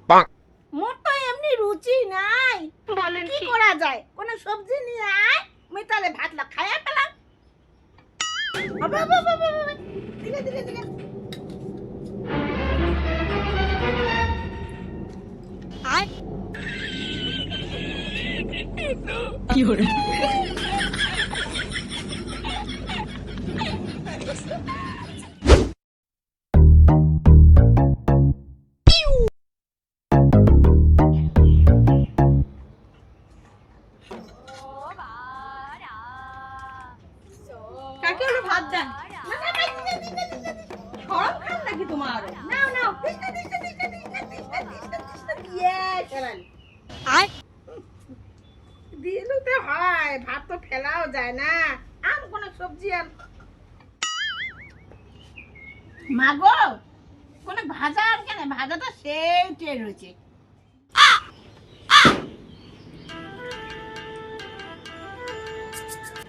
মোর তো এমনি রুচি নাই, বলেন কি কি? করা যায়? কোন সবজি নিয়ে আয়, আমি তাহলে ভাত খাইয়া পেলাম। আবে, আবে, আবে, আবে, আবে। দিকে, দিকে, দিকে। কাকে হলো ভাত দেন? না, না, না, দিকে, দিকে, দিকে, দিকে। শরম খান নাকি তোমার? নাও, নাও। দিকে, দিকে, দিকে, দিকে, দিকে, দিকে, দিকে। ইয়ে, চলেন। দিলু তো হয়, ভাত তো ফেলাও যায় না। আম কোন সবজি আন। মাগো, কোন ভাজা আর কেন? ভাজাটা সেই টের হয়েছে।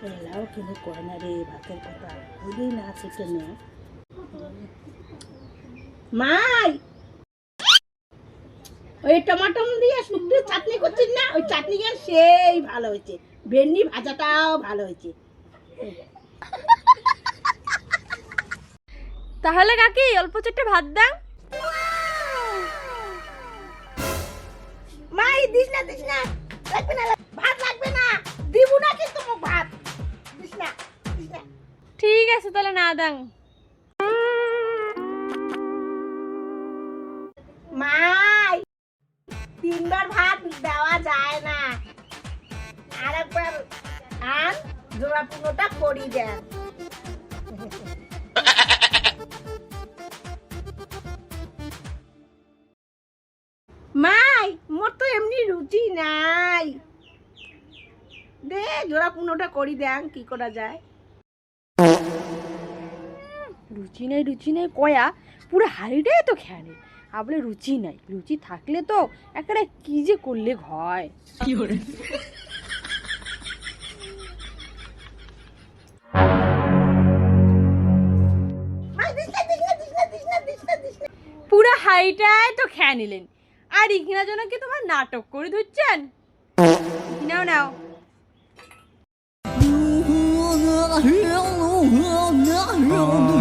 ফেলাও কেন কয় না রে ভাতের কথা, বলেই না সেটা না। মাই, ওই টমাটো দিয়ে শুকনো চাটনি করছিস না, ওই চাটনিটা সেই ভালো হয়েছে। ভেন্ডি ভাজাটাও ভালো হয়েছে। তাহলে কাকি অল্প চেটে ভাত দাও। মাই, দিস না, দিস না, লাগবে না, ভাত লাগবে না, দিব না কিন্তু মোক ভাত, দিস না, দিস না। ঠিক আছে তাহলে না দাও। মাই, তিনবার ভাত দেওয়া যায় না, আর একবার আন, জোড়া পুনোটা করি দেন। মাই, মোর তো এমনি রুচি নাই, দে জোড়া পুনোটা করি দেন, কি করা যায়? রুচি নাই কয়া, পুরো হাড়িটাই তো খেয়ে নেই। আবলে রুচি নাই, রুচি থাকলে তো একটা কি যে করলে হয়। মাই, দিস না, দিস না, দিস না, দিস না, দিস না, দিস না। পুরো হাড়িটাই তো খেয়ে নিলেন, আর ইখিনার জন্য কি তোমার নাটক করে ধরছেন? নাও নাও। Oh,